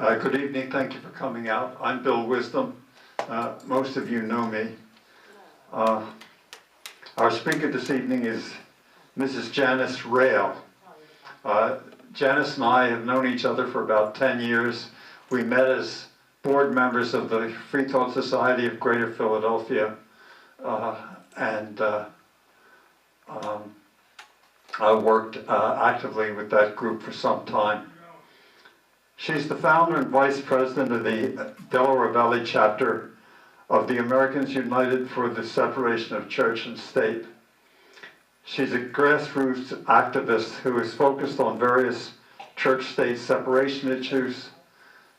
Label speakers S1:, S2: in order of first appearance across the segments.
S1: Good evening, thank you for coming out. I'm Bill Wisdom. Most of you know me. Our speaker this evening is Mrs. Janice Rael. Janice and I have known each other for about 10 years. We met as board members of the Free Thought Society of Greater Philadelphia, and I worked actively with that group for some time. She's the founder and vice president of the Delaware Valley chapter of the Americans United for the Separation of Church and State. She's a grassroots activist who is focused on various church-state separation issues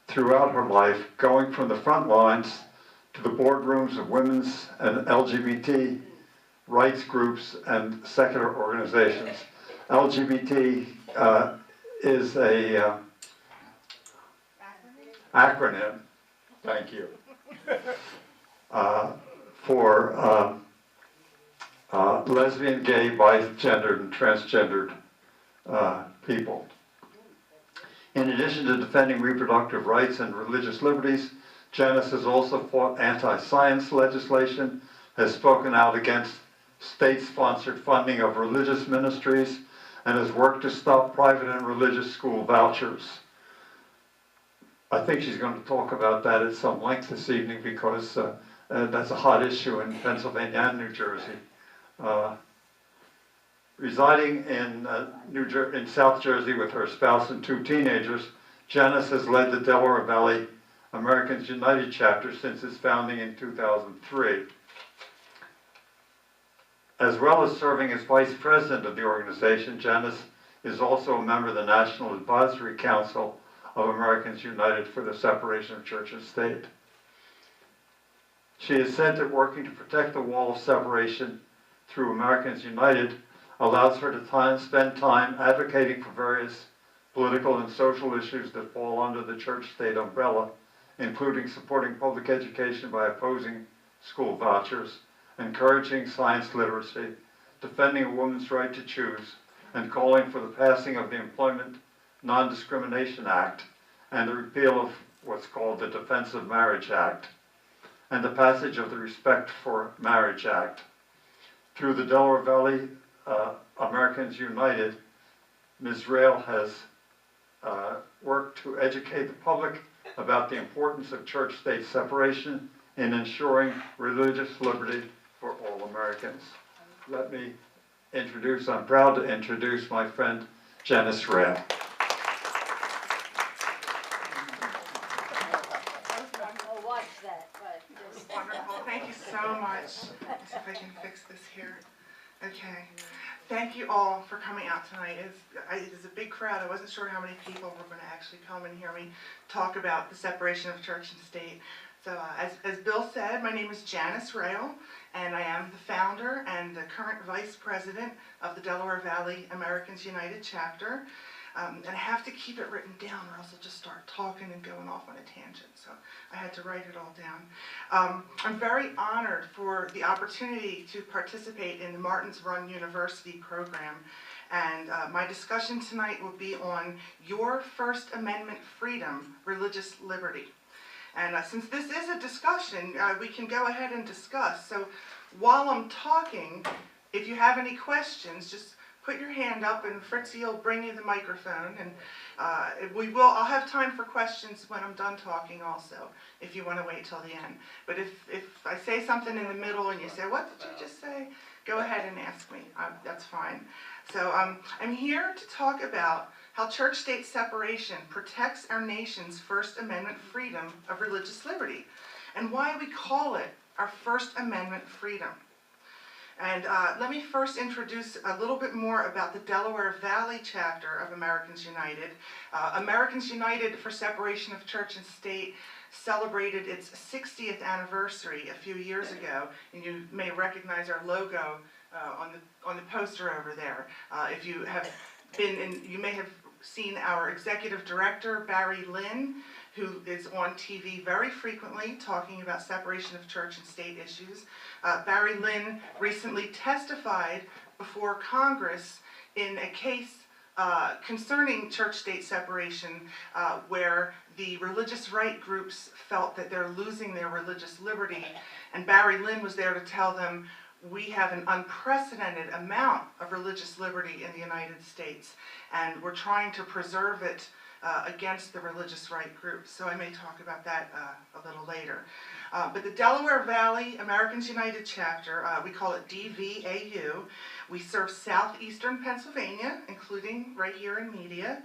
S1: throughout her life, going from the front lines to the boardrooms of women's and LGBT rights groups and secular organizations. LGBT is a acronym, thank you, for lesbian, gay, bisexual, and transgendered people. In addition to defending reproductive rights and religious liberties, Janice has also fought anti-science legislation, has spoken out against state-sponsored funding of religious ministries, and has worked to stop private and religious school vouchers. I think she's going to talk about that at some length this evening because that's a hot issue in Pennsylvania and New Jersey. Residing in South Jersey with her spouse and 2 teenagers, Janice has led the Delaware Valley Americans United chapter since its founding in 2003. As well as serving as vice president of the organization, Janice is also a member of the National Advisory Council of Americans United for the Separation of Church and State. She has said that working to protect the wall of separation through Americans United allows her to spend time advocating for various political and social issues that fall under the church-state umbrella, including supporting public education by opposing school vouchers, encouraging science literacy, defending a woman's right to choose, and calling for the passing of the Employment Non-Discrimination Act and the repeal of what's called the Defense of Marriage Act, and the passage of the Respect for Marriage Act. Through the Delaware Valley Americans United, Ms. Rael has worked to educate the public about the importance of church-state separation in ensuring religious liberty for all Americans. Let me I'm proud to introduce my friend Janice Rael.
S2: Wonderful. Thank you so much. Let's see if I can fix this here. Okay. Thank you all for coming out tonight. It is a big crowd. I wasn't sure how many people were going to actually come and hear me talk about the separation of church and state. So as Bill said, my name is Janice Rael, and I am the founder and the current vice president of the Delaware Valley Americans United chapter. And I have to keep it written down or else I'll just start talking and going off on a tangent. So I had to write it all down. I'm very honored for the opportunity to participate in the Martin's Run University program. And my discussion tonight will be on your First Amendment freedom, religious liberty. And since this is a discussion, we can go ahead and discuss. So while I'm talking, if you have any questions, just put your hand up and Fritzy will bring you the microphone, and I'll have time for questions when I'm done talking also, if you want to wait till the end. But if I say something in the middle and you say, what did you just say? Go ahead and ask me. That's fine. So I'm here to talk about how church-state separation protects our nation's First Amendment freedom of religious liberty, and why we call it our First Amendment freedom. And let me first introduce a little bit more about the Delaware Valley chapter of Americans United. Americans United for Separation of Church and State celebrated its 60th anniversary a few years ago, and you may recognize our logo on the poster over there. If you have you may have seen our executive director, Barry Lynn, who is on TV very frequently talking about separation of church and state issues. Barry Lynn recently testified before Congress in a case concerning church-state separation, where the religious right groups felt that they're losing their religious liberty, and Barry Lynn was there to tell them, we have an unprecedented amount of religious liberty in the United States, and we're trying to preserve it against the religious right groups. So I may talk about that a little later. But the Delaware Valley Americans United chapter, we call it DVAU. We serve southeastern Pennsylvania, including right here in Media.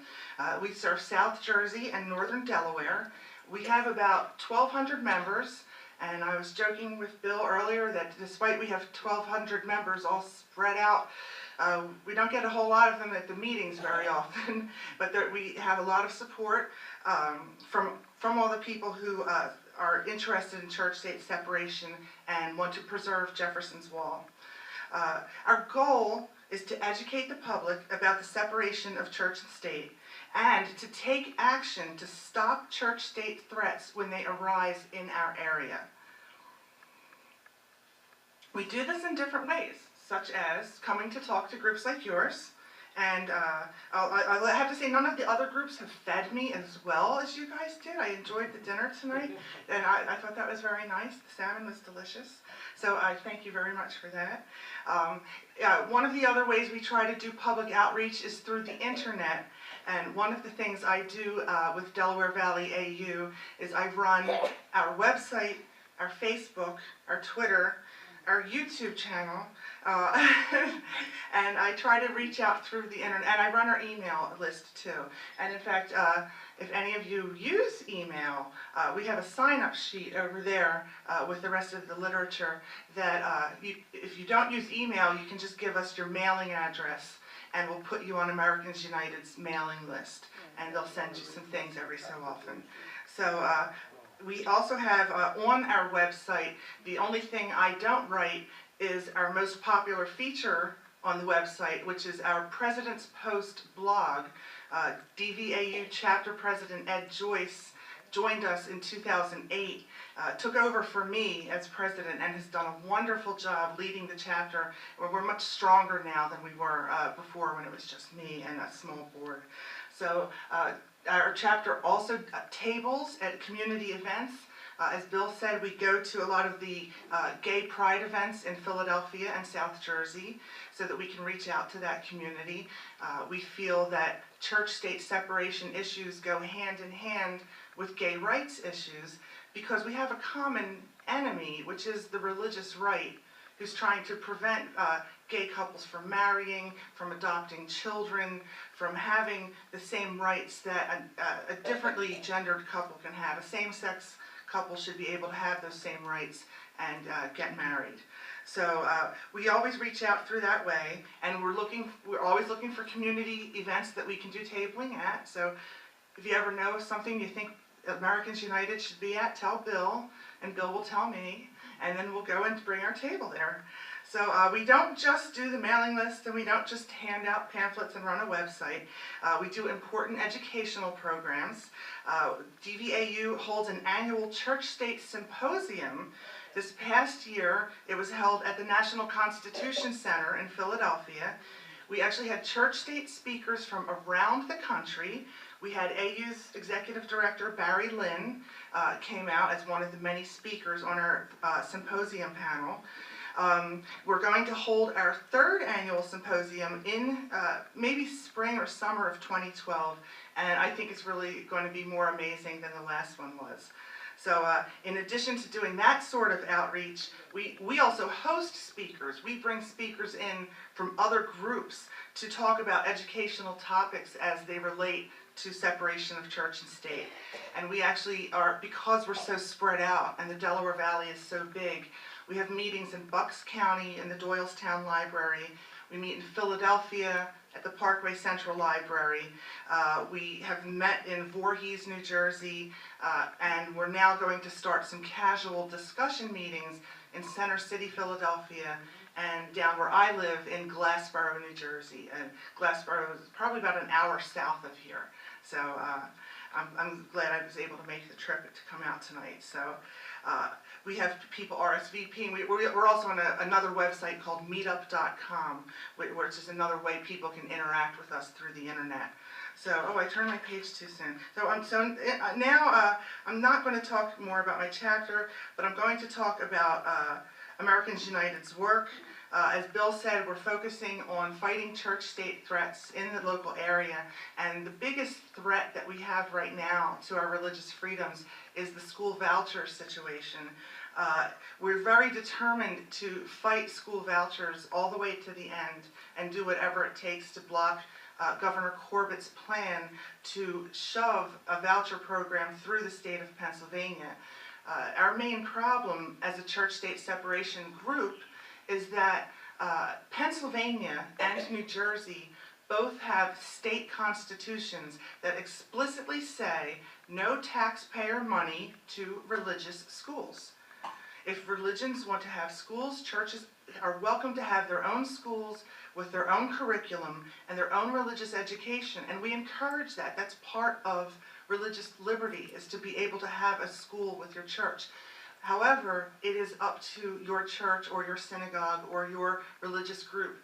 S2: We serve South Jersey and northern Delaware. We have about 1,200 members. And I was joking with Bill earlier that despite we have 1,200 members all spread out, we don't get a whole lot of them at the meetings very often, but we have a lot of support from all the people who are interested in church-state separation and want to preserve Jefferson's Wall. Our goal is to educate the public about the separation of church and state, and to take action to stop church-state threats when they arise in our area. We do this in different ways, such as coming to talk to groups like yours, and I have to say none of the other groups have fed me as well as you guys did. I enjoyed the dinner tonight, and I thought that was very nice. The salmon was delicious, so I thank you very much for that. One of the other ways we try to do public outreach is through the internet. And one of the things I do with Delaware Valley AU is I run our website, our Facebook, our Twitter, our YouTube channel, and I try to reach out through the internet, and I run our email list too. And in fact, if any of you use email, we have a sign-up sheet over there with the rest of the literature that if you don't use email, you can just give us your mailing address, and we'll put you on Americans United's mailing list, and they'll send you some things every so often. So we also have on our website, the only thing I don't write is our most popular feature on the website, which is our President's Post blog. DVAU Chapter President Ed Joyce joined us in 2008, took over for me as president, and has done a wonderful job leading the chapter. We're much stronger now than we were before, when it was just me and a small board. So our chapter also tables at community events. As Bill said, we go to a lot of the gay pride events in Philadelphia and South Jersey so that we can reach out to that community. We feel that church-state separation issues go hand in hand with gay rights issues because we have a common enemy, which is the religious right, who's trying to prevent gay couples from marrying, from adopting children, from having the same rights that a differently gendered couple can have. A same-sex couple should be able to have those same rights and get married. So we always reach out through that way, and we're always looking for community events that we can do tabling at. So if you ever know something you think Americans United should be at, tell Bill, and Bill will tell me, and then we'll go and bring our table there. So we don't just do the mailing list, and we don't just hand out pamphlets and run a website. We do important educational programs. DVAU holds an annual church-state symposium. This past year, it was held at the National Constitution Center in Philadelphia. We actually had church-state speakers from around the country. We had AU's Executive Director, Barry Lynn, came out as one of the many speakers on our symposium panel. We're going to hold our third annual symposium in maybe spring or summer of 2012, and I think it's really going to be more amazing than the last one was. So in addition to doing that sort of outreach, we also host speakers. We bring speakers in from other groups to talk about educational topics as they relate to separation of church and state. And we actually are, because we're so spread out and the Delaware Valley is so big, we have meetings in Bucks County in the Doylestown Library. We meet in Philadelphia at the Parkway Central Library. We have met in Voorhees, New Jersey, and we're now going to start some casual discussion meetings in Center City, Philadelphia, and down where I live in Glassboro, New Jersey. And Glassboro is probably about an hour south of here. So I'm glad I was able to make the trip to come out tonight. So we have people RSVPing. We're also on another website called meetup.com, which is another way people can interact with us through the internet. So, I turned my page too soon. Now I'm not going to talk more about my chapter, but I'm going to talk about Americans United's work. As Bill said, we're focusing on fighting church-state threats in the local area, and the biggest threat that we have right now to our religious freedoms is the school voucher situation. We're very determined to fight school vouchers all the way to the end and do whatever it takes to block Governor Corbett's plan to shove a voucher program through the state of Pennsylvania. Our main problem as a church-state separation group is that Pennsylvania and New Jersey both have state constitutions that explicitly say no taxpayer money to religious schools. If religions want to have schools, churches are welcome to have their own schools with their own curriculum and their own religious education, and we encourage that. That's part of religious liberty, is to be able to have a school with your church. However, it is up to your church or your synagogue or your religious group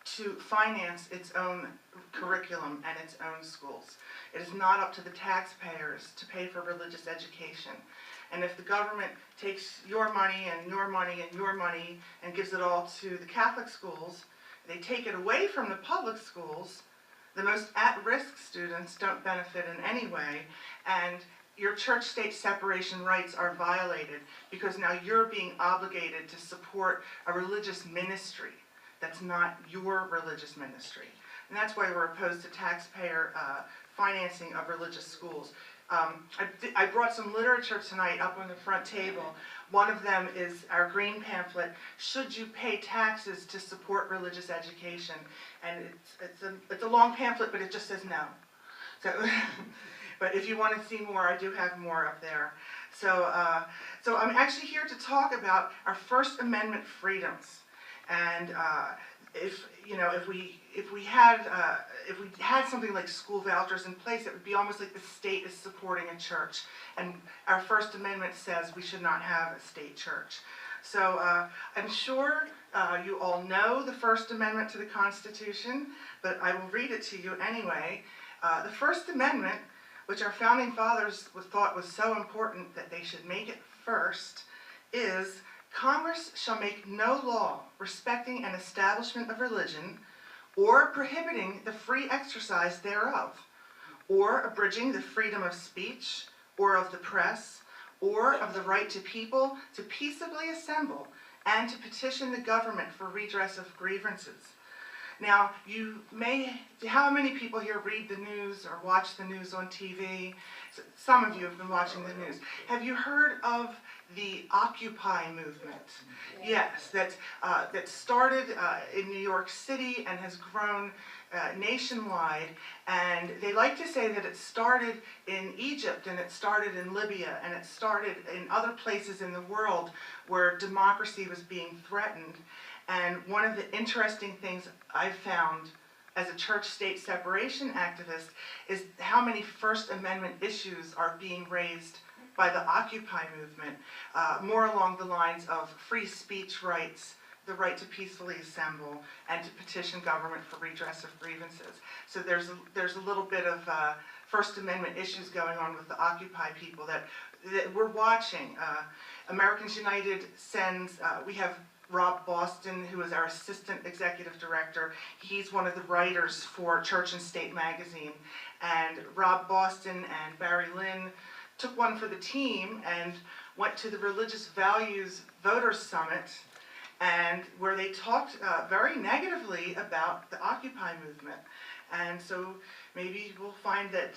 S2: to finance its own curriculum and its own schools. It is not up to the taxpayers to pay for religious education. And if the government takes your money and your money and your money and gives it all to the Catholic schools, they take it away from the public schools, the most at-risk students don't benefit in any way, and your church-state separation rights are violated because now you're being obligated to support a religious ministry that's not your religious ministry. And that's why we're opposed to taxpayer financing of religious schools. I brought some literature tonight up on the front table. One of them is our green pamphlet, Should You Pay Taxes to Support Religious Education? And it's a long pamphlet, but it just says no. So, but if you want to see more, I do have more up there. So I'm actually here to talk about our First Amendment freedoms. And if we had something like school vouchers in place, it would be almost like the state is supporting a church. And our First Amendment says we should not have a state church. So I'm sure you all know the First Amendment to the Constitution, but I will read it to you anyway. The First Amendment, which our founding fathers thought was so important that they should make it first, is Congress shall make no law respecting an establishment of religion, or prohibiting the free exercise thereof, or abridging the freedom of speech, or of the press, or of the right to people to peaceably assemble and to petition the government for redress of grievances. Now, how many people here read the news or watch the news on TV? Some of you have been watching the news. Have you heard of the Occupy movement? Yes, that started in New York City and has grown nationwide. And they like to say that it started in Egypt, and it started in Libya, and it started in other places in the world where democracy was being threatened. And one of the interesting things I've found as a church-state separation activist is how many First Amendment issues are being raised by the Occupy movement, more along the lines of free speech rights, the right to peacefully assemble, and to petition government for redress of grievances. So there's a little bit of First Amendment issues going on with the Occupy people that we're watching. Americans United sends, we have Rob Boston, who is our Assistant Executive Director. He's one of the writers for Church and State magazine. And Rob Boston and Barry Lynn took one for the team and went to the Religious Values Voters Summit, and where they talked very negatively about the Occupy movement. And so maybe we'll find that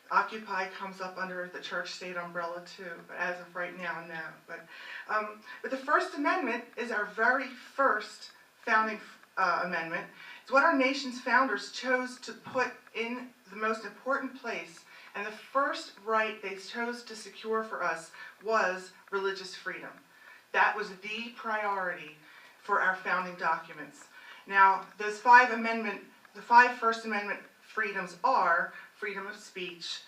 S2: Occupy comes up under the church-state umbrella too, but as of right now, no. But the First Amendment is our very first founding amendment. It's what our nation's founders chose to put in the most important place, and the first right they chose to secure for us was religious freedom. That was the priority for our founding documents. Now, the five First Amendment freedoms are freedom of speech,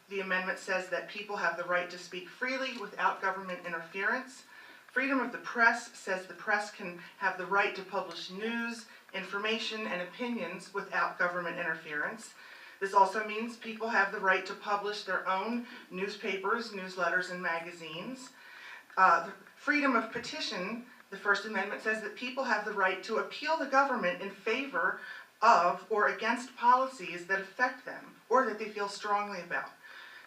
S2: The amendment says that people have the right to speak freely without government interference. Freedom of the press says the press can have the right to publish news, information, and opinions without government interference. This also means people have the right to publish their own newspapers, newsletters, and magazines. Freedom of petition, the First Amendment says that people have the right to appeal the government in favor of or against policies that affect them or that they feel strongly about.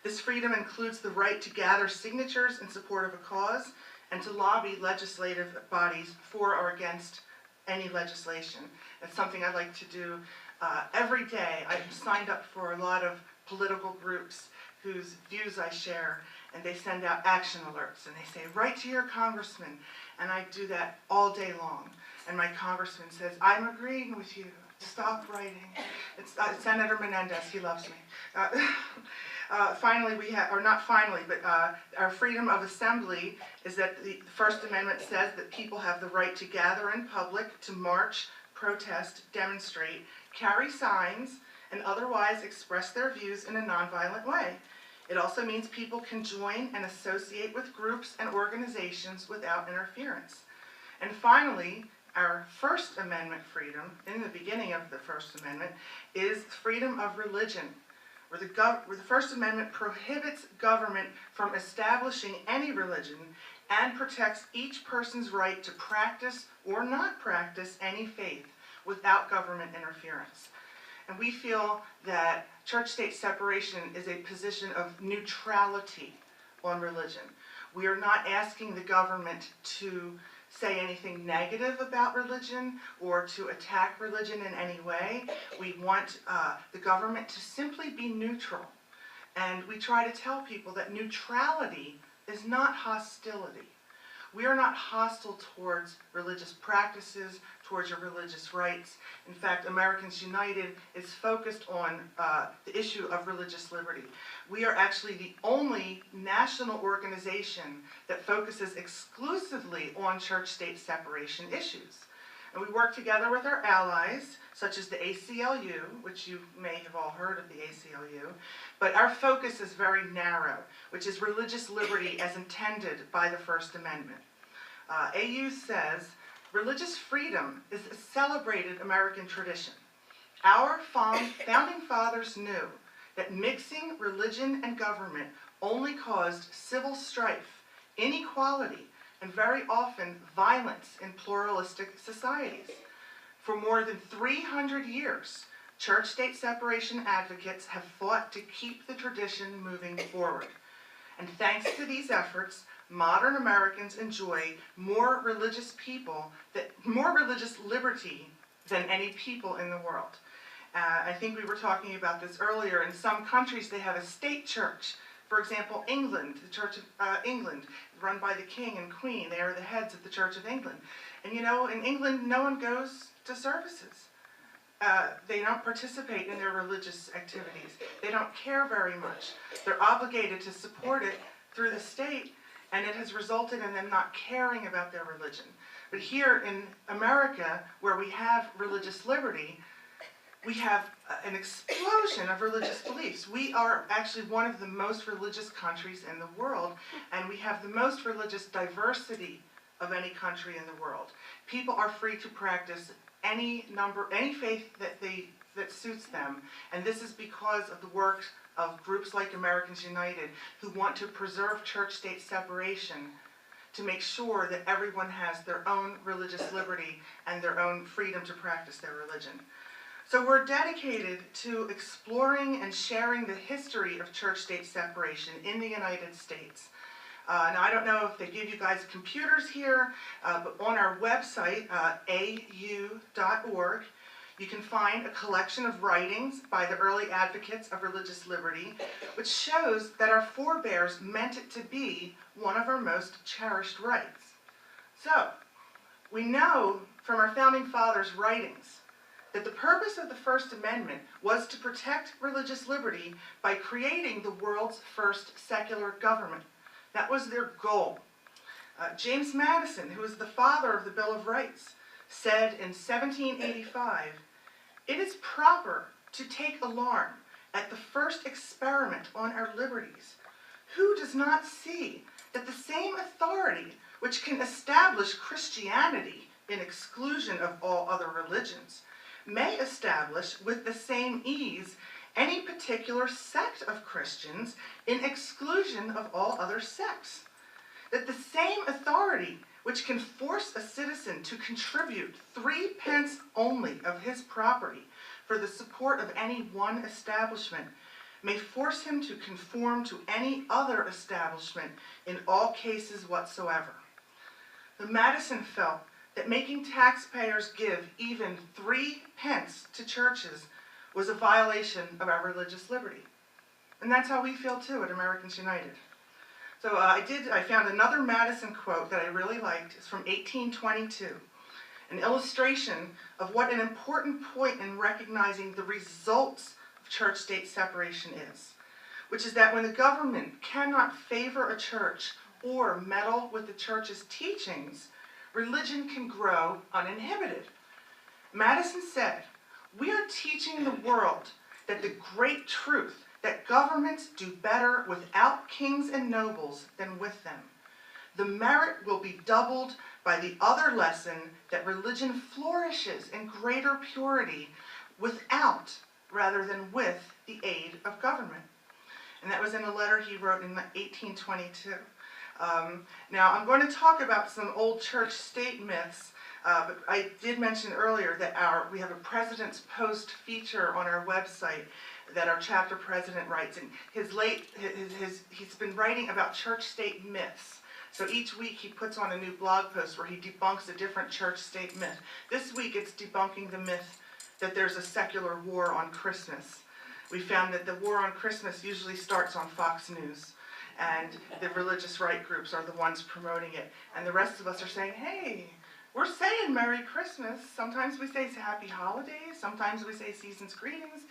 S2: This freedom includes the right to gather signatures in support of a cause and to lobby legislative bodies for or against any legislation. It's something I like to do every day. I'm signed up for a lot of political groups whose views I share, and they send out action alerts, and they say, write to your congressman, and I do that all day long. And my congressman says, I'm agreeing with you. Stop writing. It's Senator Menendez, he loves me. Finally, our freedom of assembly is that the First Amendment says that people have the right to gather in public, to march, protest, demonstrate, carry signs, and otherwise express their views in a nonviolent way. It also means people can join and associate with groups and organizations without interference. And finally, our First Amendment freedom, in the beginning of the First Amendment, is freedom of religion, where the First Amendment prohibits government from establishing any religion and protects each person's right to practice or not practice any faith without government interference. And we feel that church-state separation is a position of neutrality on religion. We are not asking the government to say anything negative about religion or to attack religion in any way. We want the government to simply be neutral. And we try to tell people that neutrality is not hostility. We are not hostile towards religious practices, towards your religious rights. In fact, Americans United is focused on the issue of religious liberty. We are actually the only national organization that focuses exclusively on church-state separation issues. And we work together with our allies, such as the ACLU, which you may have all heard of the ACLU, but our focus is very narrow, which is religious liberty as intended by the First Amendment. AU says, religious freedom is a celebrated American tradition. Our founding fathers knew that mixing religion and government only caused civil strife, inequality, and very often violence in pluralistic societies. For more than 300 years, church-state separation advocates have fought to keep the tradition moving forward. And thanks to these efforts, modern Americans enjoy more religious liberty than any people in the world. I think we were talking about this earlier. In some countries, they have a state church. For example, England, the Church of England, run by the King and Queen. They are the heads of the Church of England. And you know, in England, no one goes to services. They don't participate in their religious activities. They don't care very much. They're obligated to support it through the state, and it has resulted in them not caring about their religion. But here in America, where we have religious liberty, we have an explosion of religious beliefs. We are actually one of the most religious countries in the world, and we have the most religious diversity of any country in the world. People are free to practice any faith that suits them, and this is because of the work of groups like Americans United, who want to preserve church-state separation to make sure that everyone has their own religious liberty and their own freedom to practice their religion. So we're dedicated to exploring and sharing the history of church-state separation in the United States. Now, I don't know if they give you guys computers here, but on our website, au.org, you can find a collection of writings by the early advocates of religious liberty, which shows that our forebears meant it to be one of our most cherished rights. So, we know from our founding fathers' writings that the purpose of the First Amendment was to protect religious liberty by creating the world's first secular government. That was their goal. James Madison, who was the father of the Bill of Rights, said in 1785, "It is proper to take alarm at the first experiment on our liberties, who does not see that the same authority which can establish Christianity in exclusion of all other religions may establish with the same ease any particular sect of Christians in exclusion of all other sects? That the same authority which can force a citizen to contribute 3 pence only of his property for the support of any one establishment may force him to conform to any other establishment in all cases whatsoever. The Madison felt that making taxpayers give even 3 pence to churches was a violation of our religious liberty. And that's how we feel too at Americans United. So I found another Madison quote that I really liked. It's from 1822, an illustration of what an important point in recognizing the results of church-state separation is, which is that when the government cannot favor a church or meddle with the church's teachings, religion can grow uninhibited. Madison said, "We are teaching the world that the great truth that governments do better without kings and nobles than with them. The merit will be doubled by the other lesson that religion flourishes in greater purity without rather than with the aid of government." And that was in a letter he wrote in 1822. Now I'm going to talk about some old church-state myths, but I did mention earlier that we have a President's Post feature on our website that our chapter president writes, and he's been writing about church-state myths. So each week he puts on a new blog post where he debunks a different church-state myth. This week it's debunking the myth that there's a secular war on Christmas. We found that the war on Christmas usually starts on Fox News, and the religious right groups are the ones promoting it, and the rest of us are saying, hey, we're saying Merry Christmas. Sometimes we say Happy Holidays, sometimes we say Season's Greetings.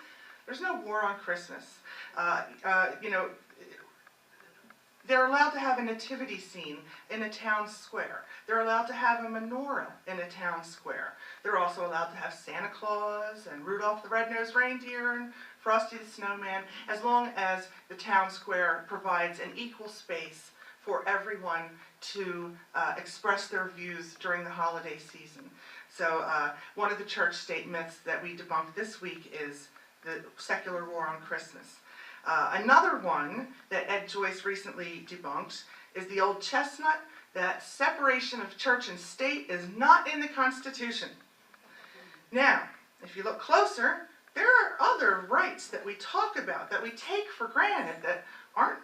S2: There's no war on Christmas. They're allowed to have a nativity scene in a town square. They're allowed to have a menorah in a town square. They're also allowed to have Santa Claus and Rudolph the Red-Nosed Reindeer and Frosty the Snowman, as long as the town square provides an equal space for everyone to express their views during the holiday season. So one of the church-state myths that we debunked this week is the secular war on Christmas. Another one that Ed Joyce recently debunked is the old chestnut that separation of church and state is not in the Constitution. Now, if you look closer, there are other rights that we talk about, that we take for granted, that aren't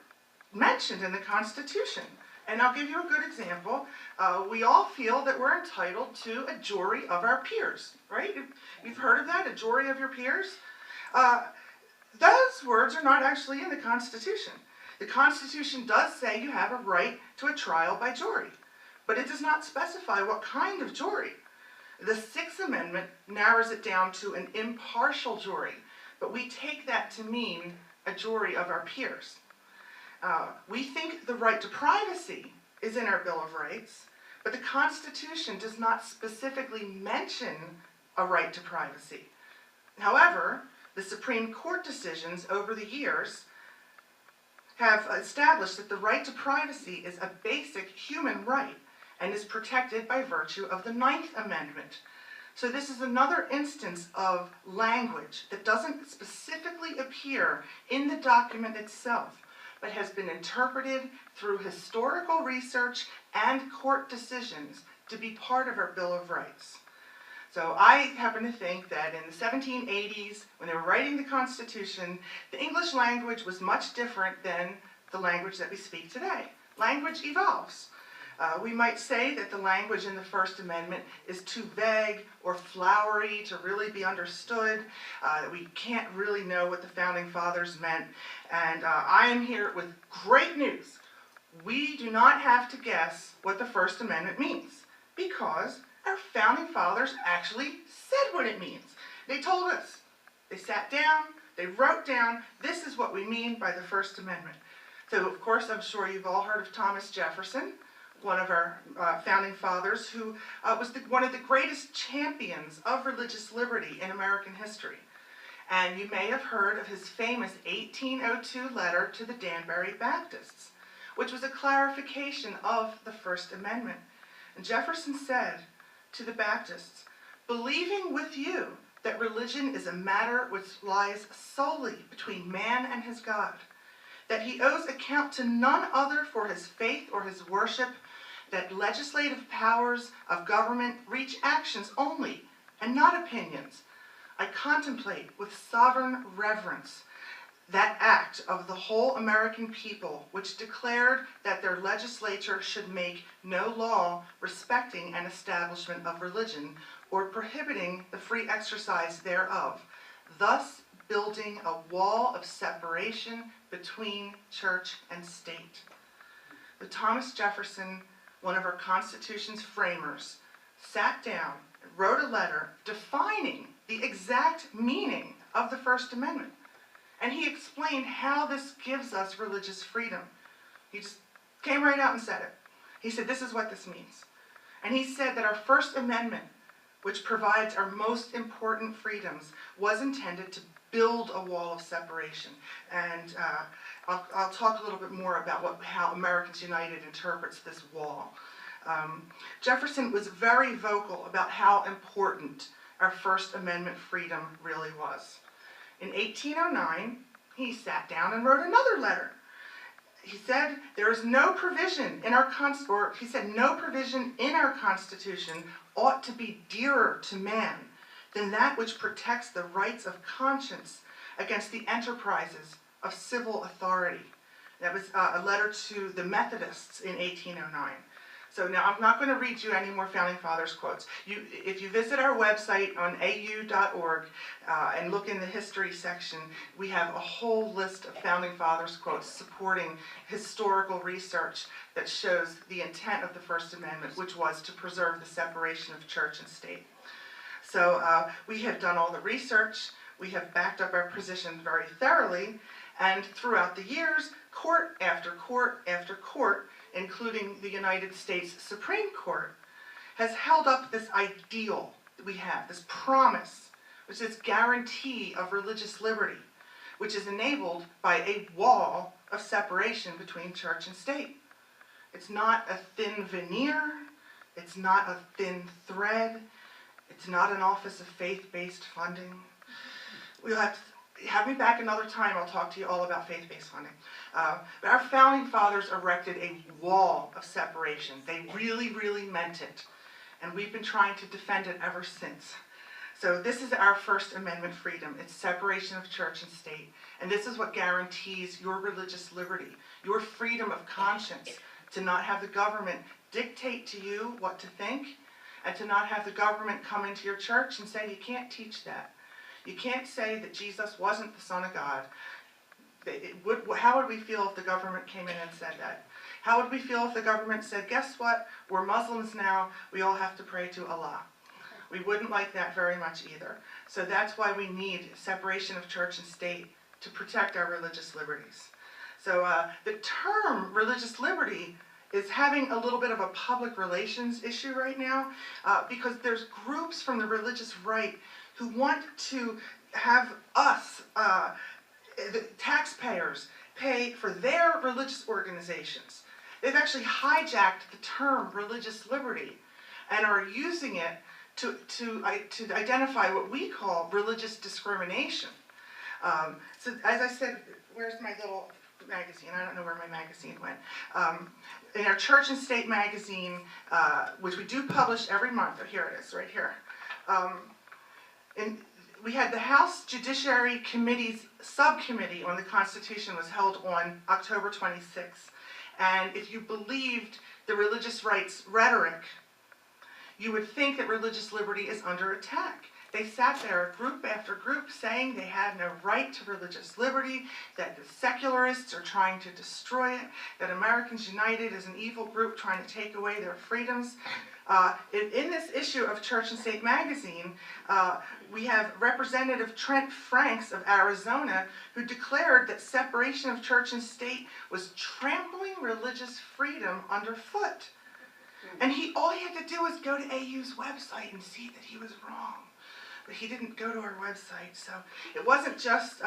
S2: mentioned in the Constitution. And I'll give you a good example. We all feel that we're entitled to a jury of our peers, right? You've heard of that, a jury of your peers? Those words are not actually in the Constitution. The Constitution does say you have a right to a trial by jury, but it does not specify what kind of jury. The Sixth Amendment narrows it down to an impartial jury, but we take that to mean a jury of our peers. We think the right to privacy is in our Bill of Rights, but the Constitution does not specifically mention a right to privacy. However, the Supreme Court decisions over the years have established that the right to privacy is a basic human right and is protected by virtue of the Ninth Amendment. So this is another instance of language that doesn't specifically appear in the document itself, but has been interpreted through historical research and court decisions to be part of our Bill of Rights. So I happen to think that in the 1780s, when they were writing the Constitution, the English language was much different than the language that we speak today. Language evolves. We might say that the language in the First Amendment is too vague or flowery to really be understood, that we can't really know what the Founding Fathers meant. And I am here with great news. We do not have to guess what the First Amendment means, because our Founding Fathers actually said what it means. They told us. They sat down, they wrote down, this is what we mean by the First Amendment. So, of course, I'm sure you've all heard of Thomas Jefferson, one of our Founding Fathers, who was one of the greatest champions of religious liberty in American history. And you may have heard of his famous 1802 letter to the Danbury Baptists, which was a clarification of the First Amendment. And Jefferson said to the Baptists, "Believing with you that religion is a matter which lies solely between man and his God, that he owes account to none other for his faith or his worship, that legislative powers of government reach actions only and not opinions, I contemplate with sovereign reverence that act of the whole American people which declared that their legislature should make no law respecting an establishment of religion or prohibiting the free exercise thereof, thus building a wall of separation between church and state." But Thomas Jefferson, one of our Constitution's framers, sat down and wrote a letter defining the exact meaning of the First Amendment. And he explained how this gives us religious freedom. He just came right out and said it. He said, this is what this means. And he said that our First Amendment, which provides our most important freedoms, was intended to build a wall of separation. And I'll talk a little bit more about how Americans United interprets this wall. Jefferson was very vocal about how important our First Amendment freedom really was. In 1809, he sat down and wrote another letter. He said, "There is no provision in our no provision in our Constitution ought to be dearer to man than that which protects the rights of conscience against the enterprises of civil authority." That was a letter to the Methodists in 1809. So now I'm not going to read you any more Founding Fathers quotes. If you visit our website on au.org and look in the history section, we have a whole list of Founding Fathers quotes supporting historical research that shows the intent of the First Amendment, which was to preserve the separation of church and state. So we have done all the research, we have backed up our position very thoroughly, and throughout the years, court after court after court, including the United States Supreme Court, has held up this ideal that we have, this promise, which is guarantee of religious liberty, which is enabled by a wall of separation between church and state. It's not a thin veneer, it's not a thin thread, it's not an office of faith-based funding. We'll have me back another time, I'll talk to you all about faith-based funding. But our Founding Fathers erected a wall of separation. They really, really meant it. And we've been trying to defend it ever since. So this is our First Amendment freedom. It's separation of church and state. And this is what guarantees your religious liberty, your freedom of conscience, to not have the government dictate to you what to think, and to not have the government come into your church and say, you can't teach that. You can't say that Jesus wasn't the Son of God. How would we feel if the government came in and said that? How would we feel if the government said, guess what, we're Muslims now, we all have to pray to Allah? We wouldn't like that very much either. So that's why we need separation of church and state to protect our religious liberties. So the term religious liberty is having a little bit of a public relations issue right now because there's groups from the religious right who want to have us, the taxpayers, pay for their religious organizations. They've actually hijacked the term religious liberty and are using it to identify what we call religious discrimination. So as I said, where's my little magazine? I don't know where my magazine went. In our Church and State magazine, which we do publish every month, oh, here it is, right here. We had the House Judiciary Committee's subcommittee on the Constitution was held on October 26th. And if you believed the religious rights rhetoric, you would think that religious liberty is under attack. They sat there, group after group, saying they had no right to religious liberty, that the secularists are trying to destroy it, that Americans United is an evil group trying to take away their freedoms. In this issue of Church and State magazine, we have Representative Trent Franks of Arizona, who declared that separation of church and state was trampling religious freedom underfoot. And all he had to do was go to AU's website and see that he was wrong. he didn't go to our website. So it wasn't just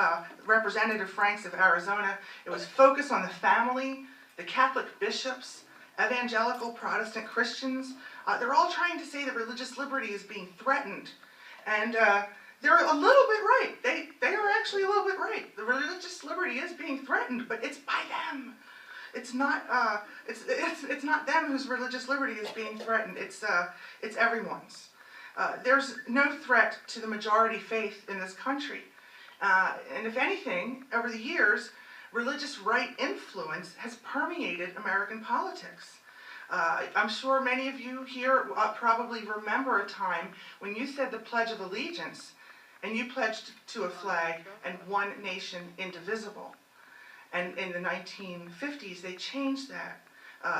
S2: Representative Franks of Arizona. It was focused on the family, the Catholic bishops, evangelical Protestant Christians. They're all trying to say that religious liberty is being threatened. And they're a little bit right. They are actually a little bit right. The religious liberty is being threatened, but it's by them. It's not them whose religious liberty is being threatened. It's everyone's. There's no threat to the majority faith in this country. And if anything, over the years, religious right influence has permeated American politics. I'm sure many of you here probably remember a time when you said the Pledge of Allegiance and you pledged to a flag and one nation indivisible. And in the 1950s, they changed that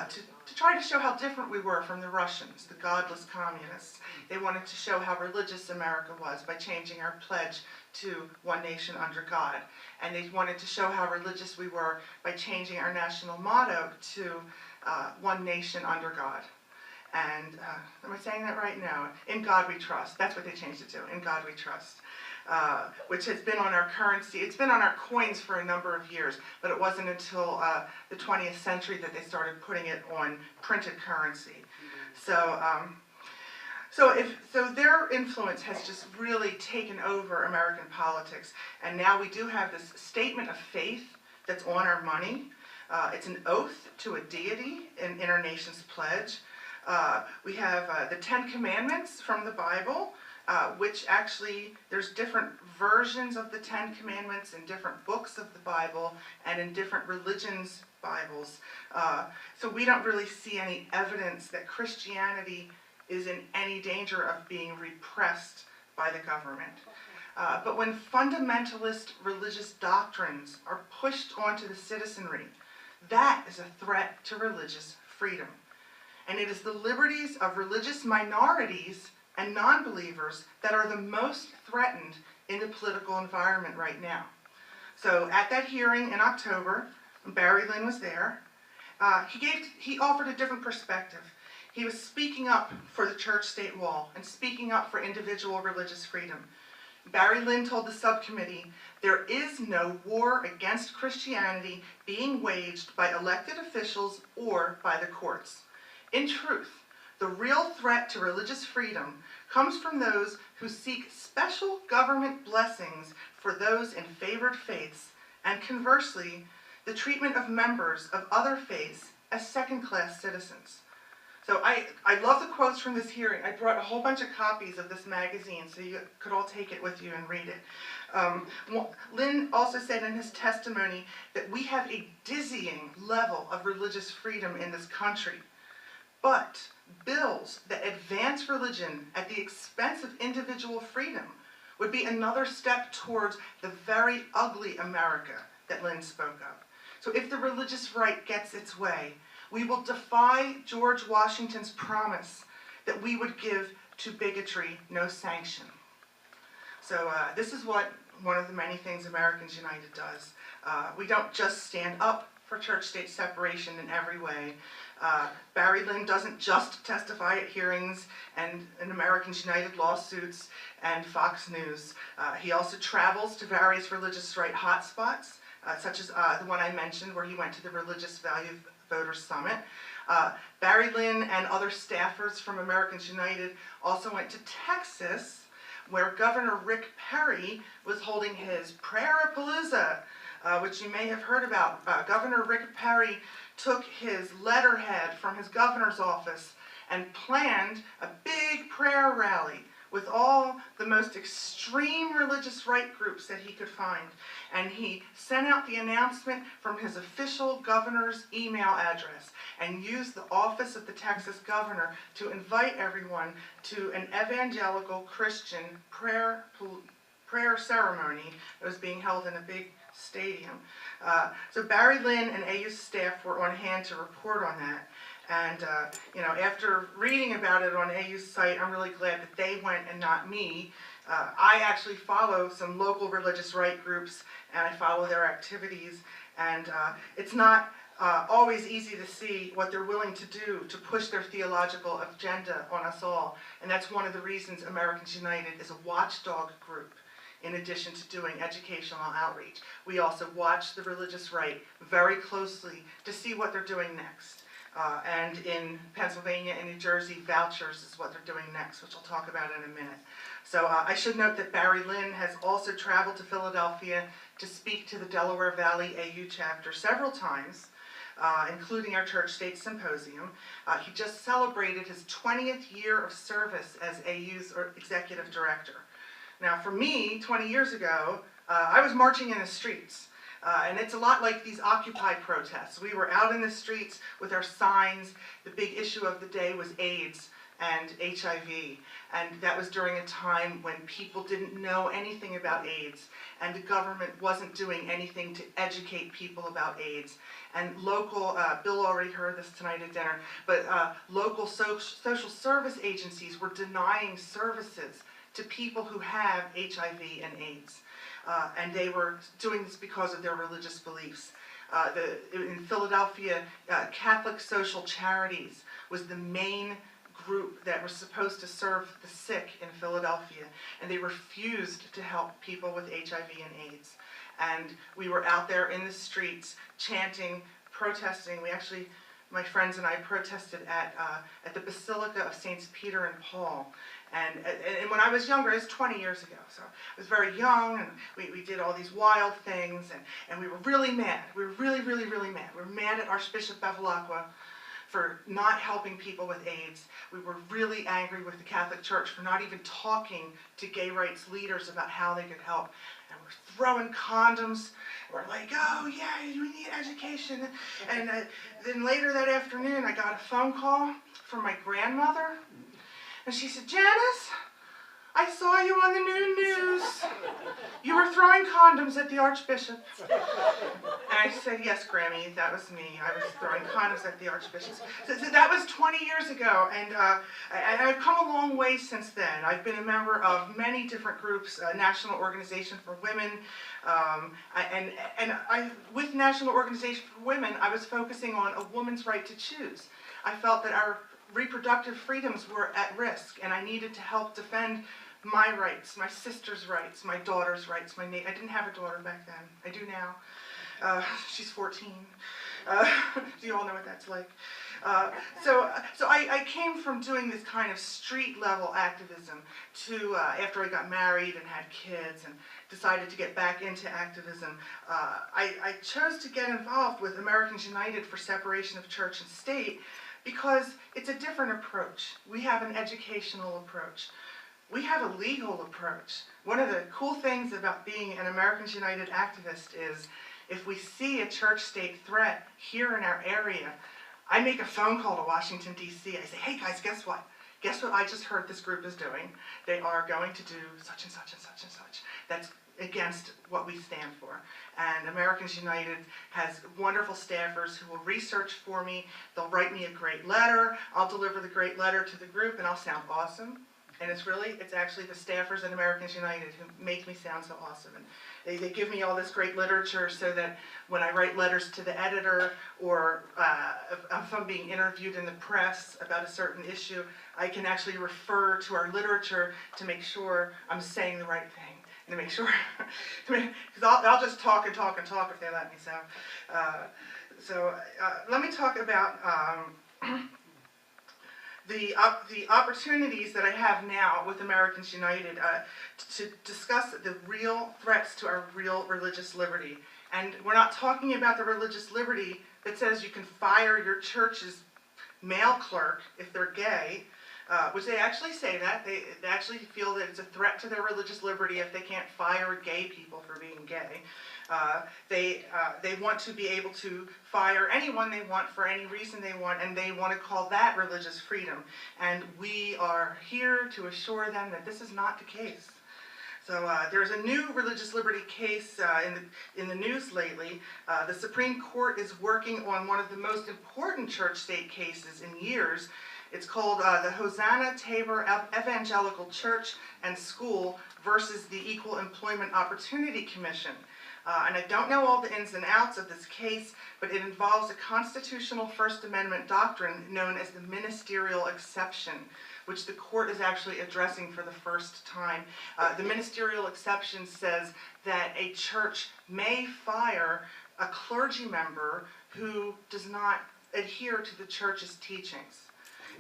S2: to try to show how different we were from the Russians, the godless communists. They wanted to show how religious America was by changing our pledge to one nation under God. And they wanted to show how religious we were by changing our national motto to one nation under God. And am I saying that right now? In God we trust. That's what they changed it to, in God we trust. Which has been on our currency. It's been on our coins for a number of years, but it wasn't until the 20th century that they started putting it on printed currency. So their influence has just really taken over American politics, and now we do have this statement of faith that's on our money. It's an oath to a deity in our nation's pledge. We have the Ten Commandments from the Bible, which actually, there's different versions of the Ten Commandments in different books of the Bible and in different religions' Bibles. So we don't really see any evidence that Christianity is in any danger of being repressed by the government. But when fundamentalist religious doctrines are pushed onto the citizenry, that is a threat to religious freedom. And it is the liberties of religious minorities and non-believers that are the most threatened in the political environment right now. So at that hearing in October, Barry Lynn was there, he offered a different perspective. He was speaking up for the church-state wall and speaking up for individual religious freedom. Barry Lynn told the subcommittee, "There is no war against Christianity being waged by elected officials or by the courts. In truth, the real threat to religious freedom comes from those who seek special government blessings for those in favored faiths, and conversely, the treatment of members of other faiths as second-class citizens." So I love the quotes from this hearing. I brought a whole bunch of copies of this magazine so you could all take it with you and read it. Lynn also said in his testimony that we have a dizzying level of religious freedom in this country. But bills that advance religion at the expense of individual freedom would be another step towards the very ugly America that Lynn spoke of. So if the religious right gets its way, we will defy George Washington's promise that we would give to bigotry no sanction. So this is what one of the many things Americans United does. We don't just stand up for church-state separation in every way. Barry Lynn doesn't just testify at hearings and in Americans United lawsuits and Fox News. He also travels to various religious right hotspots, such as the one I mentioned where he went to the Religious Value Voters Summit. Barry Lynn and other staffers from Americans United also went to Texas, where Governor Rick Perry was holding his Prayer-a-Palooza, which you may have heard about. Governor Rick Perry took his letterhead from his governor's office and planned a big prayer rally with all the most extreme religious right groups that he could find. And he sent out the announcement from his official governor's email address and used the office of the Texas governor to invite everyone to an evangelical Christian prayer ceremony that was being held in a big stadium. So Barry Lynn and AU staff were on hand to report on that. And after reading about it on AU's site, I'm really glad that they went and not me. I actually follow some local religious right groups, and I follow their activities. And it's not always easy to see what they're willing to do to push their theological agenda on us all. And that's one of the reasons Americans United is a watchdog group. In addition to doing educational outreach, we also watch the religious right very closely to see what they're doing next. And in Pennsylvania and New Jersey, vouchers is what they're doing next, which I'll talk about in a minute. So I should note that Barry Lynn has also traveled to Philadelphia to speak to the Delaware Valley AU chapter several times, including our Church State Symposium. He just celebrated his 20th year of service as AU's executive director. Now for me, 20 years ago, I was marching in the streets. And it's a lot like these Occupy protests. We were out in the streets with our signs. The big issue of the day was AIDS and HIV. And that was during a time when people didn't know anything about AIDS, and the government wasn't doing anything to educate people about AIDS. And local, Bill already heard this tonight at dinner, but local social service agencies were denying services to people who have HIV and AIDS. And they were doing this because of their religious beliefs. In Philadelphia, Catholic Social Charities was the main group that was supposed to serve the sick in Philadelphia, and they refused to help people with HIV and AIDS. And we were out there in the streets chanting, protesting. My friends and I protested at the Basilica of Saints Peter and Paul. And when I was younger, it was 20 years ago, so I was very young, and we did all these wild things, and we were really mad. We were really, really, really mad. We were mad at Archbishop Bevilacqua for not helping people with AIDS. We were really angry with the Catholic Church for not even talking to gay rights leaders about how they could help. And we're throwing condoms. We're like, oh yeah, we need education. And then later that afternoon, I got a phone call from my grandmother. And she said, Janice, I saw you on the new news. You were throwing condoms at the Archbishop. And I said, yes, Grammy, that was me. I was throwing condoms at the Archbishop. So that was 20 years ago, and I've come a long way since then. I've been a member of many different groups, National Organization for Women, with National Organization for Women, I was focusing on a woman's right to choose. I felt that our reproductive freedoms were at risk, and I needed to help defend my rights, my sister's rights, my daughter's rights. I didn't have a daughter back then. I do now. She's 14. So you all know what that's like. So I came from doing this kind of street level activism to, after I got married and had kids and decided to get back into activism, I chose to get involved with Americans United for Separation of Church and State because it's a different approach. We have an educational approach. We have a legal approach. One of the cool things about being an Americans United activist is if we see a church-state threat here in our area, I make a phone call to Washington, D.C. I say, hey guys, guess what? Guess what I just heard this group is doing? They are going to do such and such and such and such. That's against what we stand for. And Americans United has wonderful staffers who will research for me. They'll write me a great letter. I'll deliver the great letter to the group, and I'll sound awesome. And it's actually the staffers at Americans United who make me sound so awesome. And they give me all this great literature so that when I write letters to the editor or if I'm being interviewed in the press about a certain issue, I can actually refer to our literature to make sure I'm saying the right thing. And to make sure, because I'll just talk and talk and talk if they let me. So let me talk about the opportunities that I have now with Americans United to discuss the real threats to our real religious liberty. And we're not talking about the religious liberty that says you can fire your church's mail clerk if they're gay, which they actually say that. They actually feel that it's a threat to their religious liberty if they can't fire gay people for being gay. They want to be able to fire anyone they want for any reason they want, and they want to call that religious freedom. And we are here to assure them that this is not the case. So there's a new religious liberty case in the news lately. The Supreme Court is working on one of the most important church-state cases in years. It's called the Hosanna Tabor Evangelical Church and School versus the Equal Employment Opportunity Commission. And I don't know all the ins and outs of this case, but it involves a constitutional First Amendment doctrine known as the ministerial exception, which the court is actually addressing for the first time. The ministerial exception says that a church may fire a clergy member who does not adhere to the church's teachings.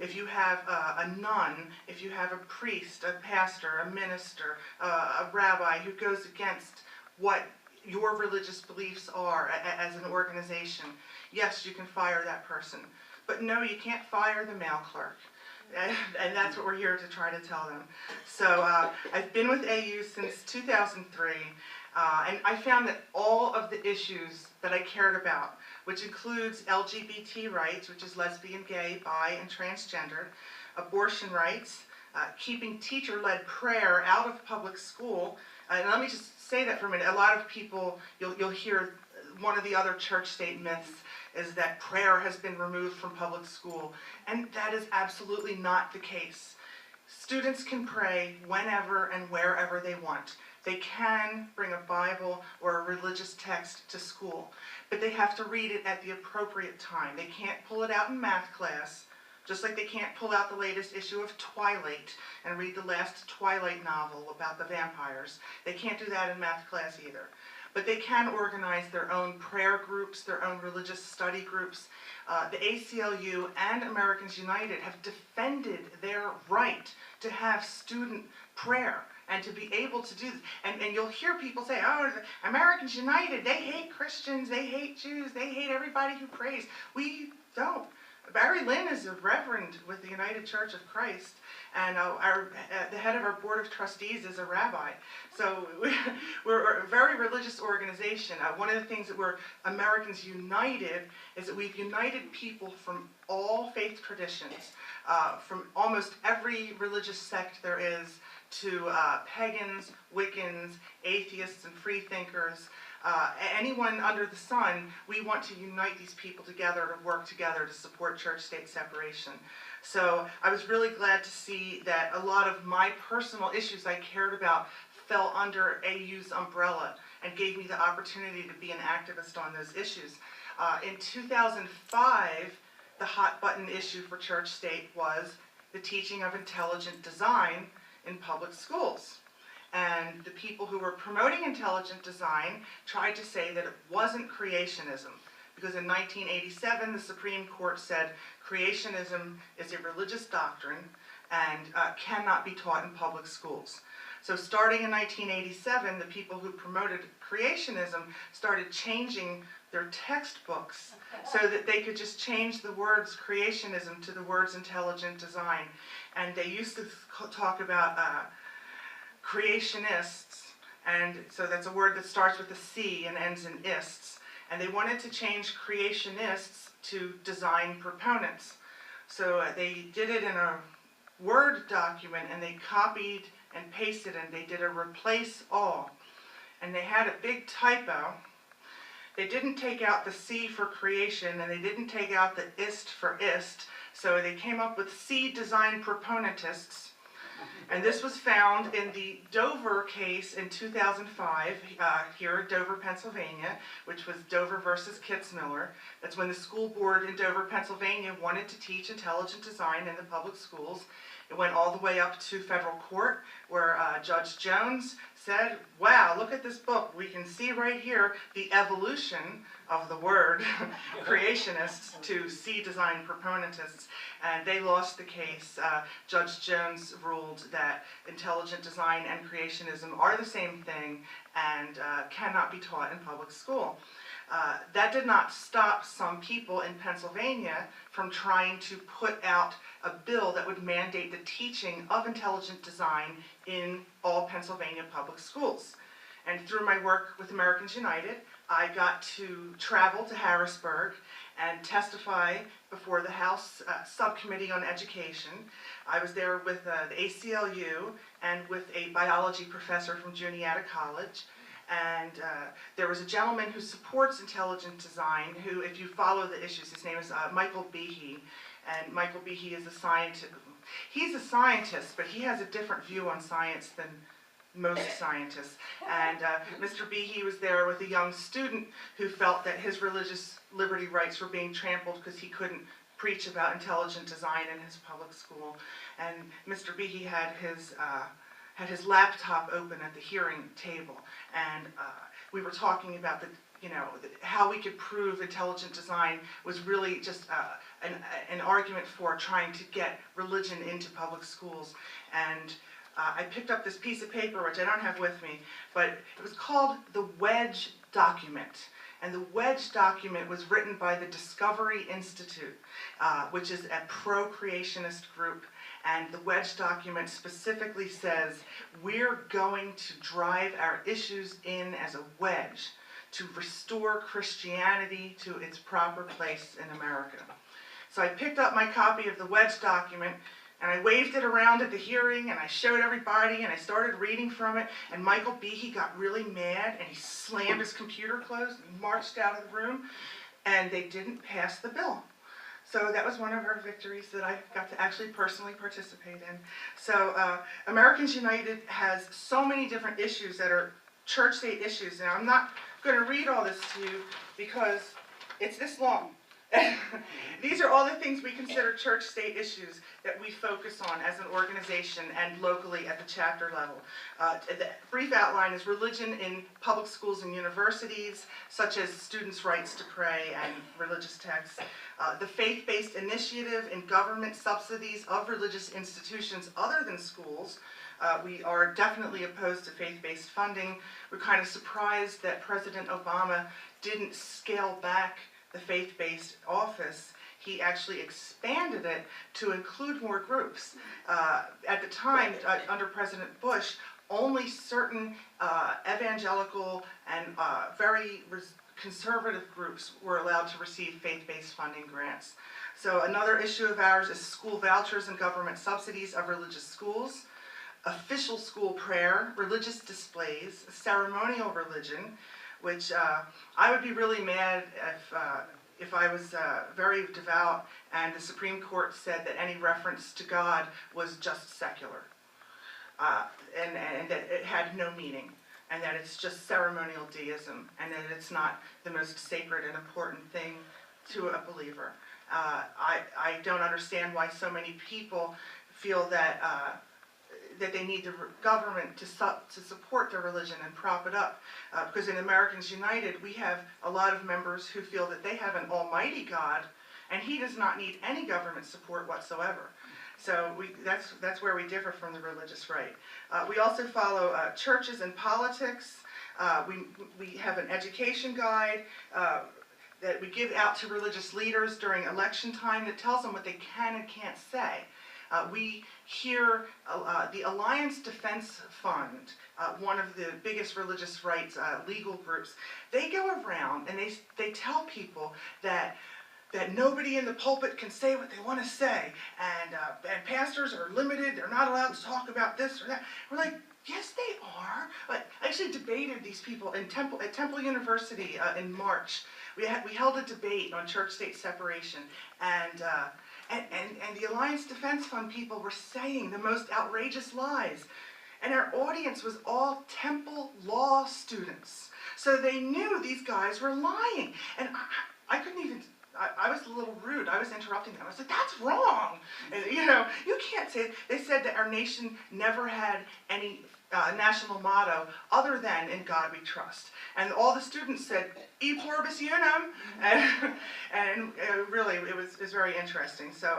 S2: If you have a nun, if you have a priest, a pastor, a minister, a rabbi who goes against what your religious beliefs are as an organization, yes, you can fire that person. But no, you can't fire the mail clerk. And that's what we're here to try to tell them. So I've been with AU since 2003, and I found that all of the issues that I cared about, which includes LGBT rights, which is lesbian, gay, bi, and transgender, abortion rights, keeping teacher-led prayer out of public school. And let me just say that for a minute. A lot of people, you'll hear one of the other church-state myths is that prayer has been removed from public school, and that is absolutely not the case. Students can pray whenever and wherever they want. They can bring a Bible or a religious text to school, but they have to read it at the appropriate time. They can't pull it out in math class, just like they can't pull out the latest issue of Twilight and read the last Twilight novel about the vampires. They can't do that in math class either. But they can organize their own prayer groups, their own religious study groups. The ACLU and Americans United have defended their right to have student prayer and to be able to do this. And you'll hear people say, oh, Americans United, they hate Christians, they hate Jews, they hate everybody who prays. We don't. Barry Lynn is a reverend with the United Church of Christ, and the head of our board of trustees is a rabbi. So we're a very religious organization. One of the things that we're Americans United is that we've united people from all faith traditions, from almost every religious sect there is, to pagans, Wiccans, atheists, and freethinkers. Anyone under the sun, we want to unite these people together to work together to support church-state separation. So I was really glad to see that a lot of my personal issues I cared about fell under AU's umbrella and gave me the opportunity to be an activist on those issues. In 2005, the hot button issue for church-state was the teaching of intelligent design in public schools. And the people who were promoting intelligent design tried to say that it wasn't creationism, because in 1987 the Supreme Court said creationism is a religious doctrine and cannot be taught in public schools. So starting in 1987, the people who promoted creationism started changing their textbooks so that they could just change the words creationism to the words intelligent design. And they used to talk about creationists, and so that's a word that starts with a C and ends in ists, and they wanted to change creationists to design proponents. So they did it in a Word document, and they copied and pasted, and they did a replace all, and they had a big typo. They didn't take out the C for creation, and they didn't take out the ist for ist, so they came up with C design proponentists. And this was found in the Dover case in 2005, here in Dover, Pennsylvania, which was Dover versus Kitzmiller. That's when the school board in Dover, Pennsylvania wanted to teach intelligent design in the public schools. It went all the way up to federal court, where Judge Jones said, wow, look at this book. We can see right here the evolution of the word creationists to C design proponentists. And they lost the case. Judge Jones ruled that intelligent design and creationism are the same thing and cannot be taught in public school. That did not stop some people in Pennsylvania from trying to put out a bill that would mandate the teaching of intelligent design in all Pennsylvania public schools. And through my work with Americans United, I got to travel to Harrisburg and testify before the House Subcommittee on Education. I was there with the ACLU and with a biology professor from Juniata College. And there was a gentleman who supports intelligent design who, if you follow the issues, his name is Michael Behe. And Michael Behe is a scientist. He's a scientist, but he has a different view on science than most scientists. And Mr. Behe was there with a young student who felt that his religious liberty rights were being trampled because he couldn't preach about intelligent design in his public school. And Mr. Behe had his laptop open at the hearing table, and we were talking about how we could prove intelligent design was really just an argument for trying to get religion into public schools. And I picked up this piece of paper, which I don't have with me, but it was called the Wedge Document. And the Wedge Document was written by the Discovery Institute, which is a pro-creationist group. And the Wedge Document specifically says, we're going to drive our issues in as a wedge to restore Christianity to its proper place in America. So I picked up my copy of the Wedge Document, and I waved it around at the hearing, and I showed everybody, and I started reading from it, and Michael Behe got really mad, and he slammed his computer closed and marched out of the room, and they didn't pass the bill. So that was one of our victories that I got to actually personally participate in. So Americans United has so many different issues that are church-state issues. Now, I'm not going to read all this to you because it's this long. These are all the things we consider church-state issues that we focus on as an organization and locally at the chapter level. The brief outline is religion in public schools and universities, such as students' rights to pray and religious texts. The faith-based initiative in government subsidies of religious institutions other than schools. We are definitely opposed to faith-based funding. We're kind of surprised that President Obama didn't scale back the faith-based office. He actually expanded it to include more groups. At the time, under President Bush, only certain evangelical and very conservative groups were allowed to receive faith-based funding grants. So another issue of ours is school vouchers and government subsidies of religious schools, official school prayer, religious displays, ceremonial religion, which I would be really mad if I was very devout and the Supreme Court said that any reference to God was just secular, and that it had no meaning, and that it's just ceremonial deism, and that it's not the most sacred and important thing to a believer. I don't understand why so many people feel that that they need the government to support their religion and prop it up. Because in Americans United, we have a lot of members who feel that they have an almighty God, and he does not need any government support whatsoever. So that's where we differ from the religious right. We also follow churches and politics. We have an education guide that we give out to religious leaders during election time that tells them what they can and can't say. We hear the Alliance Defense Fund, one of the biggest religious rights legal groups. They go around and they tell people that nobody in the pulpit can say what they want to say, and pastors are limited, they're not allowed to talk about this or that. We're like, yes, they are. But I actually debated these people at Temple University in March. We held a debate on church-state separation, and the Alliance Defense Fund people were saying the most outrageous lies. And our audience was all Temple law students. So they knew these guys were lying. And I couldn't even, I was a little rude. I was interrupting them. I was like, that's wrong. And, you can't say it. They said that our nation never had any national motto other than "In God We Trust," and all the students said "E pluribus unum," and really it was very interesting. So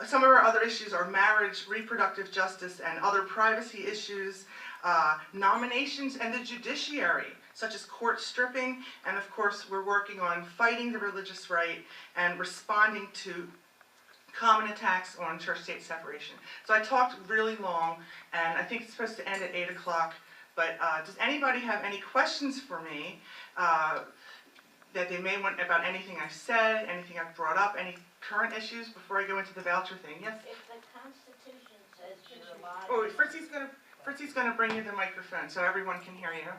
S2: some of our other issues are marriage, reproductive justice, and other privacy issues, nominations, and the judiciary, such as court stripping, and of course we're working on fighting the religious right and responding to common attacks on church-state separation. So I talked really long, and I think it's supposed to end at 8 o'clock, but does anybody have any questions for me that they may want about anything I've said, anything I've brought up, any current issues before I go into the voucher thing? Yes?
S3: If the Constitution says you're allowed...
S2: Oh, Fritzy's gonna bring you the microphone so everyone can hear you.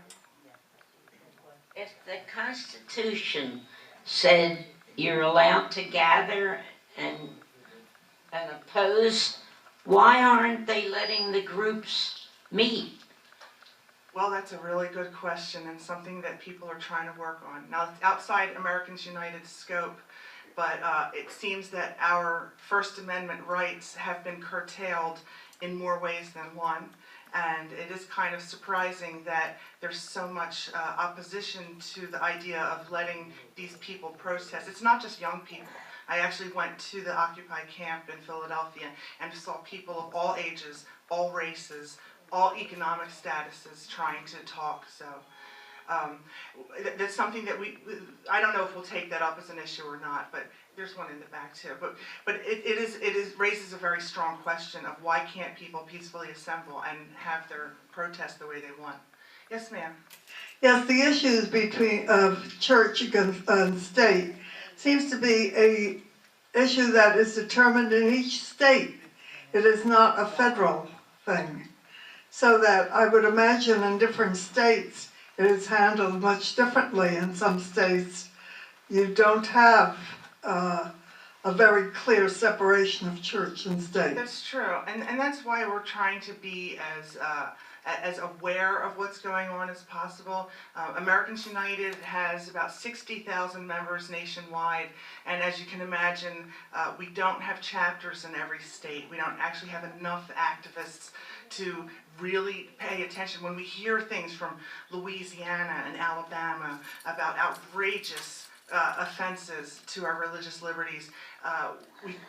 S3: If the Constitution said you're allowed to gather and oppose, why aren't they letting the groups meet?
S2: Well, that's a really good question and something that people are trying to work on. Now, it's outside Americans United's scope, but it seems that our First Amendment rights have been curtailed in more ways than one. And it is kind of surprising that there's so much opposition to the idea of letting these people protest. It's not just young people. I actually went to the Occupy camp in Philadelphia and saw people of all ages, all races, all economic statuses trying to talk. So that's something that I don't know if we'll take that up as an issue or not, but there's one in the back too. But it raises a very strong question of why can't people peacefully assemble and have their protest the way they want. Yes, ma'am.
S4: Yes, the issues between church and state seems to be a issue that is determined in each state. It is not a federal thing. So that I would imagine in different states it is handled much differently. In some states you don't have a very clear separation of church and state.
S2: That's true, and that's why we're trying to be as aware of what's going on as possible. Americans United has about 60,000 members nationwide, and as you can imagine, we don't have chapters in every state. We don't actually have enough activists to really pay attention. When we hear things from Louisiana and Alabama about outrageous offenses to our religious liberties,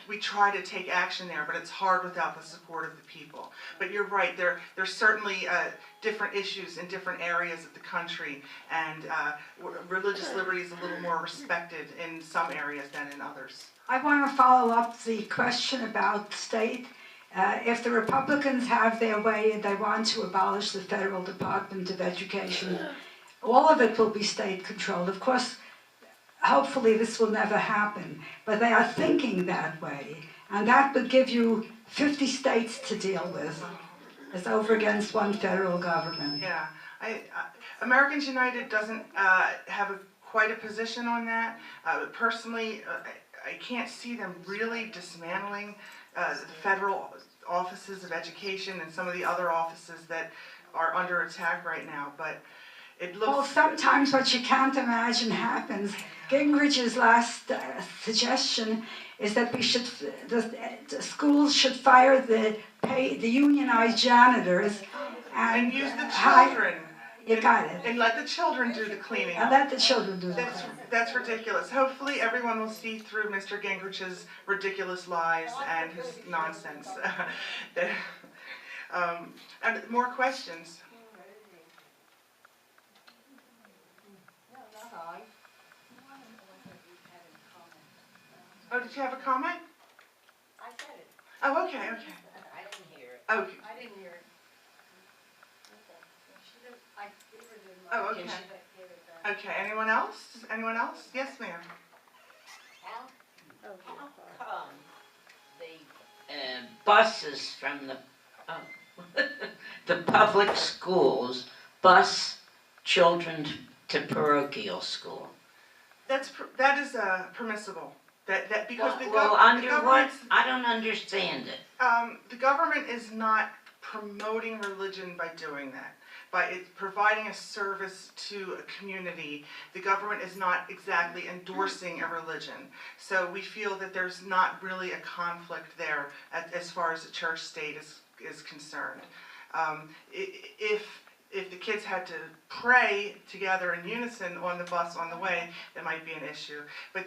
S2: we try to take action there, but it's hard without the support of the people. But you're right, there's certainly different issues in different areas of the country, and religious liberty is a little more respected in some areas than in others.
S5: I want to follow up the question about state. If the Republicans have their way and they want to abolish the Federal Department of Education, all of it will be state controlled. Of course, hopefully this will never happen, but they are thinking that way. And that would give you 50 states to deal with, as over against one federal government.
S2: Yeah, Americans United doesn't have quite a position on that. Personally, I can't see them really dismantling the federal offices of education and some of the other offices that are under attack right now, but it looks...
S5: Well, sometimes what you can't imagine happens. Gingrich's last suggestion is that the schools should fire the unionized janitors
S2: and use the children.
S5: You got it.
S2: And let the children do the cleaning.
S5: And let the children do the cleaning.
S2: That's ridiculous. Hopefully everyone will see through Mr. Gingrich's ridiculous lies and his nonsense. And more questions? Oh, did you have a comment?
S3: I said it.
S2: Oh, okay, okay.
S3: I didn't hear it.
S2: Okay.
S3: I didn't hear it.
S2: Oh, okay. Okay, anyone else? Anyone else? Yes, ma'am.
S3: How come the buses from the public schools bus children to parochial school?
S2: That is permissible. That because the
S3: under what?
S2: government's,
S3: I don't understand it.
S2: the government is not promoting religion by doing that. By providing a service to a community, the government is not exactly endorsing a religion. So we feel that there's not really a conflict there as far as the church state is concerned. If the kids had to pray together in unison on the bus on the way, that might be an issue. But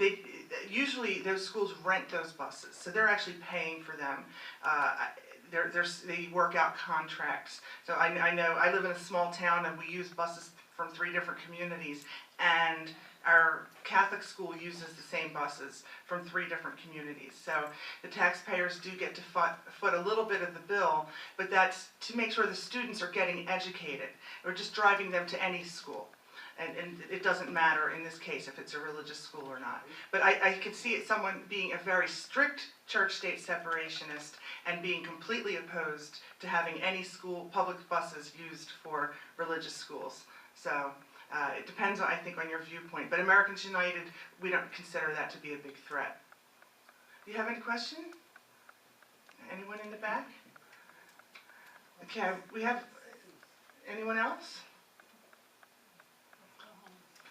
S2: usually those schools rent those buses, so they're actually paying for them. They work out contracts. So I know, I live in a small town and we use buses from 3 different communities, and our Catholic school uses the same buses from 3 different communities. So the taxpayers do get to foot a little bit of the bill, but that's to make sure the students are getting educated. We're just driving them to any school. And it doesn't matter in this case if it's a religious school or not. But I could see it someone being a very strict church-state separationist and being completely opposed to having any school, public buses used for religious schools. So it depends, I think, on your viewpoint. But Americans United, we don't consider that to be a big threat. Do you have any question? Anyone in the back? Okay, we have, anyone else?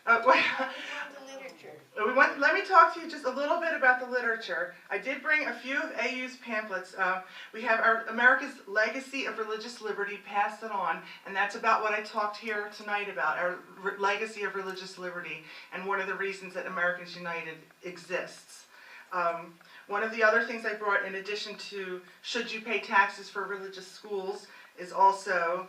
S2: Let me talk to you just a little bit about the literature. I did bring a few of AU's pamphlets. We have our America's Legacy of Religious Liberty, Pass It On, and that's about what I talked here tonight about, our legacy of religious liberty, and one of the reasons that Americans United exists. One of the other things I brought in addition to Should You Pay Taxes for Religious Schools is also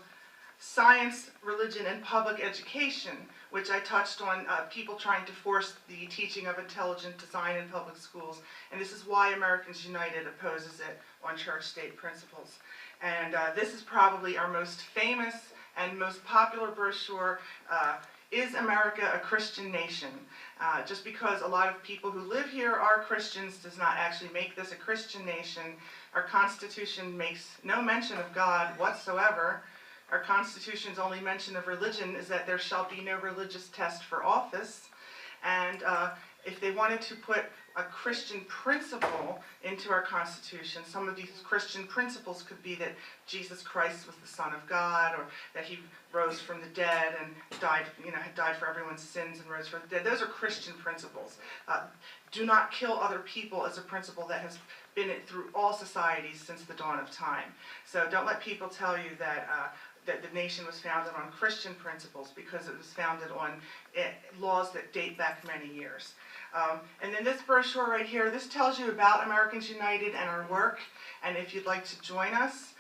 S2: Science, Religion, and Public Education, which I touched on people trying to force the teaching of intelligent design in public schools. And this is why Americans United opposes it on church-state principles. And this is probably our most famous and most popular brochure, Is America a Christian Nation? Just because a lot of people who live here are Christians does not actually make this a Christian nation. Our Constitution makes no mention of God whatsoever. Our Constitution's only mention of religion is that there shall be no religious test for office. And if they wanted to put a Christian principle into our Constitution, some of these Christian principles could be that Jesus Christ was the Son of God, or that he rose from the dead and died, had died for everyone's sins and rose from the dead. Those are Christian principles. Do not kill other people is a principle that has been through all societies since the dawn of time. So don't let people tell you that that the nation was founded on Christian principles, because it was founded on laws that date back many years. And then this brochure right here, this tells you about Americans United and our work. And if you'd like to join us,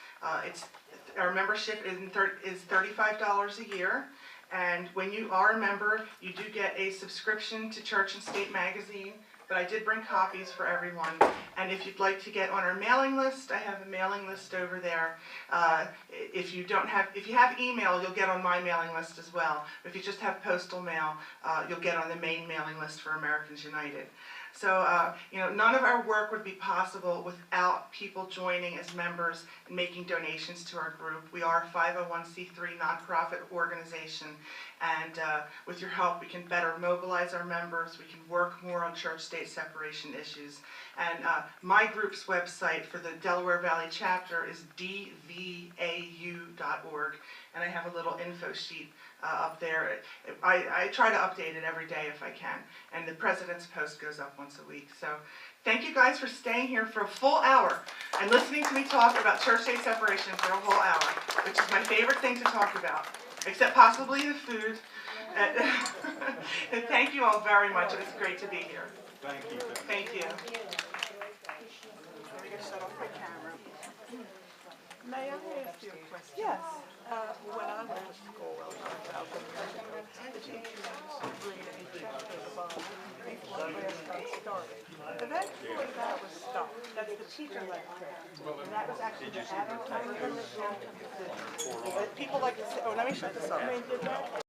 S2: our membership is $35 a year. And when you are a member, you do get a subscription to Church and State magazine. But I did bring copies for everyone. And if you'd like to get on our mailing list, I have a mailing list over there. If you have email, you'll get on my mailing list as well. If you just have postal mail, you'll get on the main mailing list for Americans United. So, none of our work would be possible without people joining as members and making donations to our group. We are a 501c3 nonprofit organization, and with your help, we can better mobilize our members. We can work more on church-state separation issues. And my group's website for the Delaware Valley chapter is DVAU.org, and I have a little info sheet up there. I try to update it every day if I can, and the President's Post goes up once a week. So thank you guys for staying here for a full hour and listening to me talk about church-state separation for a whole hour, which is my favorite thing to talk about, except possibly the food. And thank you all very much. It was great to be here.
S1: Thank you.
S2: Thank you.
S6: Shut off my camera. May I ask you a question?
S2: Yes.
S6: When I went to school, the teachers used to read a chapter of before class got started. Eventually that was stopped. That's the teacher lecture. And that was actually the adult. People like to say, oh, let me shut this off.